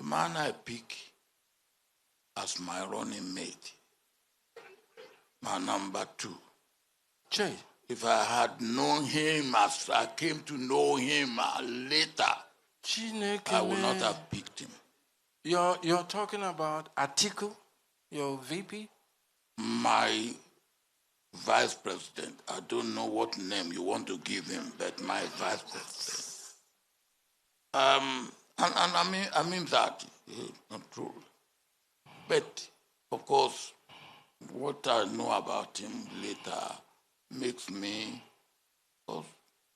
man I pick as my running mate, my number 2. Jay. If I had known him as I came to know him later, I would not have picked him. You're talking about Atiku, your VP? My vice president. I don't know what name you want to give him, but my vice president. And I mean that, not true. But of course, what I know about him later makes me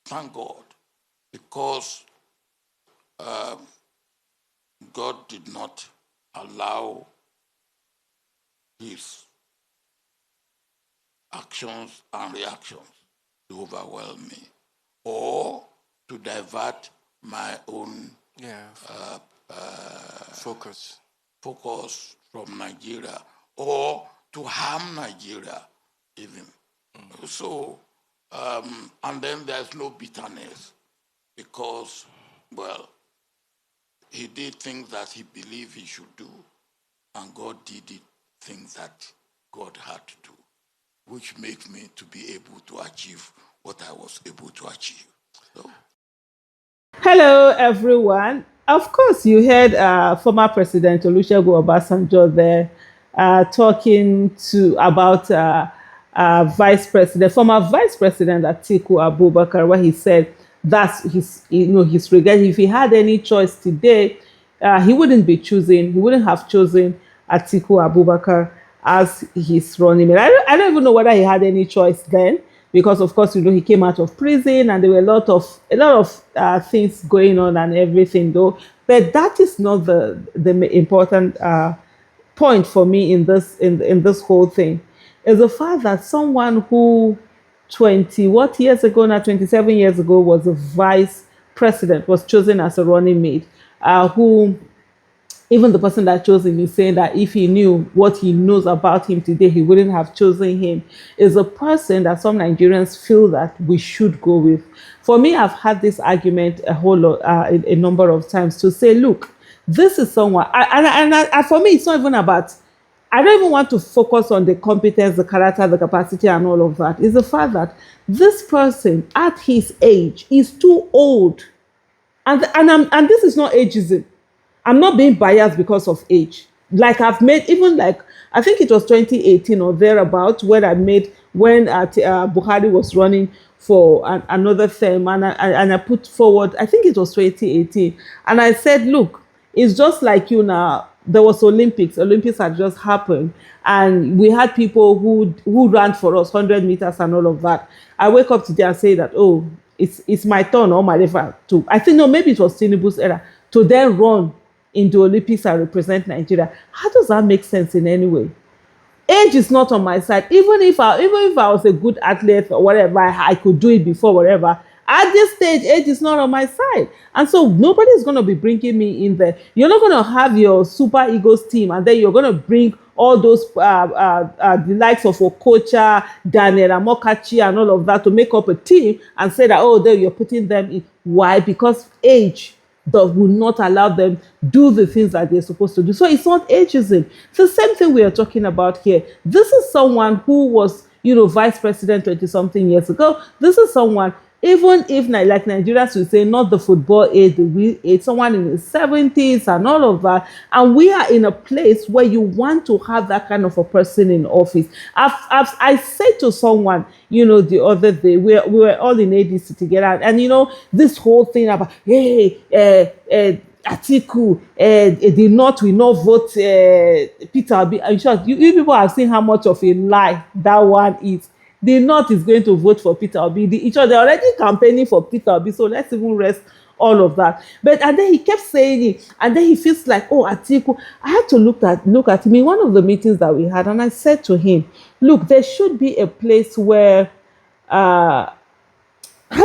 thank God, because God did not allow his actions and reactions to overwhelm me or to divert my own focus from Nigeria, or to harm Nigeria even. So, and then there's no bitterness, because, well, he did things that he believed he should do, and God did things that God had to do, which makes me to be able to achieve what I was able to achieve. So. Hello, everyone. Of course, you heard former President Olusegun Obasanjo there talking about former Vice President Atiku Abubakar, where he said that's his regret. If he had any choice today, he wouldn't have chosen Atiku Abubakar as his running mate. I don't even know whether he had any choice then, because of course he came out of prison and there were a lot of things going on and everything though. But that is not the important point for me in this whole thing. Is the fact that someone who 27 years ago was a vice president was chosen as a running mate, who even the person that chose him is saying that if he knew what he knows about him today, he wouldn't have chosen him, is a person that some Nigerians feel that we should go with. For me, I've had this argument a whole lot, a number of times, to say, look, this is someone, and for me, it's not even about, I don't even want to focus on the competence, the character, the capacity, and all of that. It's the fact that this person, at his age, is too old. And this is not ageism. I'm not being biased because of age. Like I've made, even like, I think it was 2018 or thereabout, when Buhari was running for another term, and I put forward, I think it was 2018, and I said, look, it's just like you now. There was Olympics had just happened, and we had people who ran for us 100 meters and all of that. I wake up today and say that, oh, it's my turn or my level to, I think, no, maybe it was Tinubu's era, to then run in the Olympics and represent Nigeria. How does that make sense in any way? Age is not on my side. Even if I was a good athlete or whatever, I could do it before, whatever. At this stage, age is not on my side. And so nobody's going to be bringing me in there. You're not going to have your Super Eagles team and then you're going to bring all those, the likes of Okocha, Daniel Amokachi and all of that to make up a team and say that, oh, there you're putting them in. Why? Because age that will not allow them do the things that they're supposed to do. So it's not ageism. It's the same thing we are talking about here. This is someone who was, vice president 20-something years ago. This is someone, even if like Nigerians would say, not the football age, the real age, someone in his 70s and all of that. And we are in a place where you want to have that kind of a person in office. I said to someone, the other day, we were all in ADC together, and this whole thing about, hey, Atiku, the North will not vote Peter Obi. I'm sure you people have seen how much of a lie that one is. The North is going to vote for Peter Obi. They're already campaigning for Peter Obi, so let's even rest all of that. And then he kept saying it, and then he feels like, oh, Atiku. I had to look at him in one of the meetings that we had, and I said to him, look, there should be a place where, how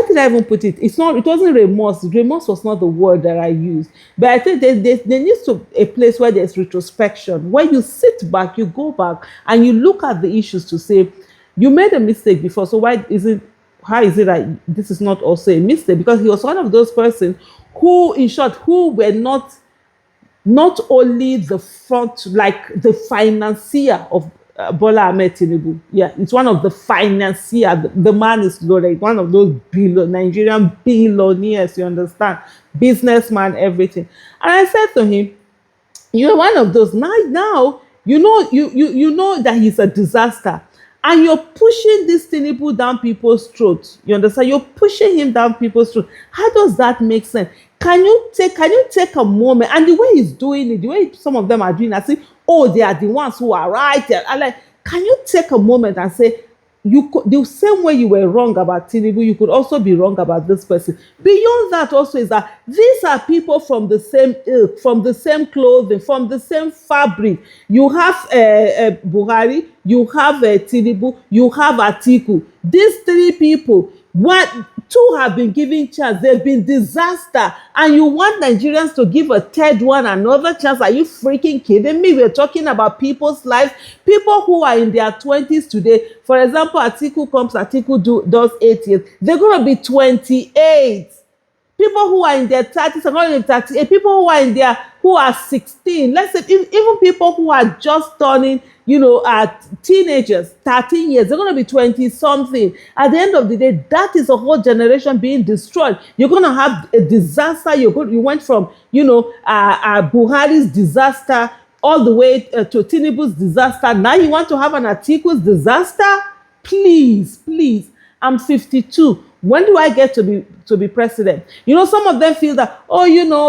did I even put it? It wasn't remorse. Remorse was not the word that I used. But I think there needs to be a place where there's retrospection, where you sit back, you go back, and you look at the issues to say, you made a mistake before, so how is it that this is not also a mistake? Because he was one of those persons who, in short, who were not not only the front, like the financier of Bola Ahmed Tinubu. Yeah, it's one of the financier. The man is loaded. One of those Nigerian billionaires, you understand? Businessman, everything. And I said to him, you're one of those. Now you know that he's a disaster, and you're pushing this Tinubu down people's throats. You understand? You're pushing him down people's throats. How does that make sense? Can you take a moment? And the way he's doing it, the way some of them are doing, I say, oh, they are the ones who are right. I like, can you take a moment and say, the same way you were wrong about Tinubu, you could also be wrong about this person. Beyond that, also is that these are people from the same ilk, from the same clothing, from the same fabric. You have Buhari, you have Tinubu, you have Atiku. These three people, two have been given chance. They've been disaster, and you want Nigerians to give a third one another chance? Are you freaking kidding me? We're talking about people's lives, people who are in their 20s today. For example, Atiku does 8 years. They're going to be 28. People who are in their 30s are going to be 38. People who are 16. Let's say even people who are just turning, teenagers, 13 years, they're going to be 20 something. At the end of the day, that is a whole generation being destroyed. You're going to have a disaster. You went from, Buhari's disaster all the way to Tinubu's disaster. Now you want to have an Atiku's disaster? Please. I'm 52. When do I get to be president? Some of them feel that,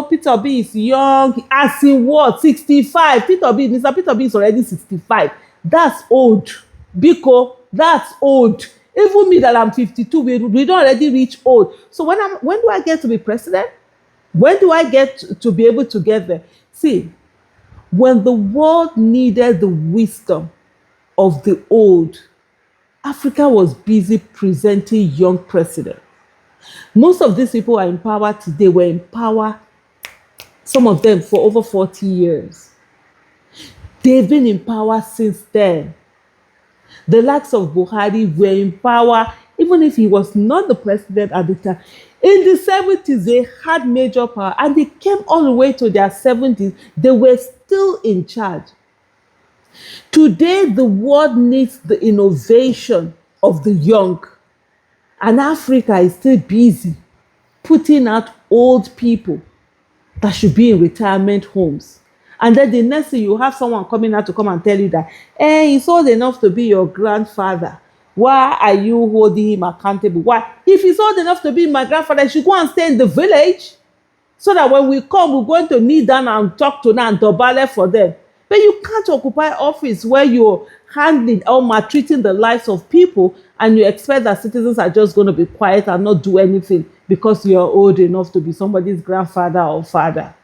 Peter Obi is young. As in what? 65. Mr. Peter Obi is already 65. That's old. Biko, that's old. Even me that I'm 52, we don't already reach old. So when do I get to be president? When do I get to be able to get there? See, when the world needed the wisdom of the old, Africa was busy presenting young presidents. Most of these people are in power today, were in power, some of them for over 40 years. They've been in power since then. The likes of Buhari were in power, even if he was not the president at the time. In the 70s, they had major power, and they came all the way to their 70s. They were still in charge. Today, the world needs the innovation of the young. And Africa is still busy putting out old people that should be in retirement homes. And then the next thing, you have someone coming out to come and tell you that, he's old enough to be your grandfather. Why are you holding him accountable? Why? If he's old enough to be my grandfather, he should go and stay in the village, so that when we come, we're going to kneel down and talk to them and dobale for them. But you can't occupy office where you're handling or maltreating the lives of people, and you expect that citizens are just going to be quiet and not do anything because you're old enough to be somebody's grandfather or father.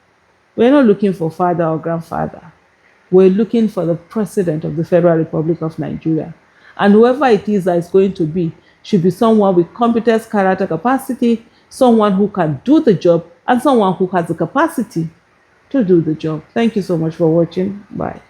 We're not looking for father or grandfather. We're looking for the president of the Federal Republic of Nigeria. And whoever it is that is going to be should be someone with competence, character, capacity, someone who can do the job, and someone who has the capacity to do the job. Thank you so much for watching. Bye.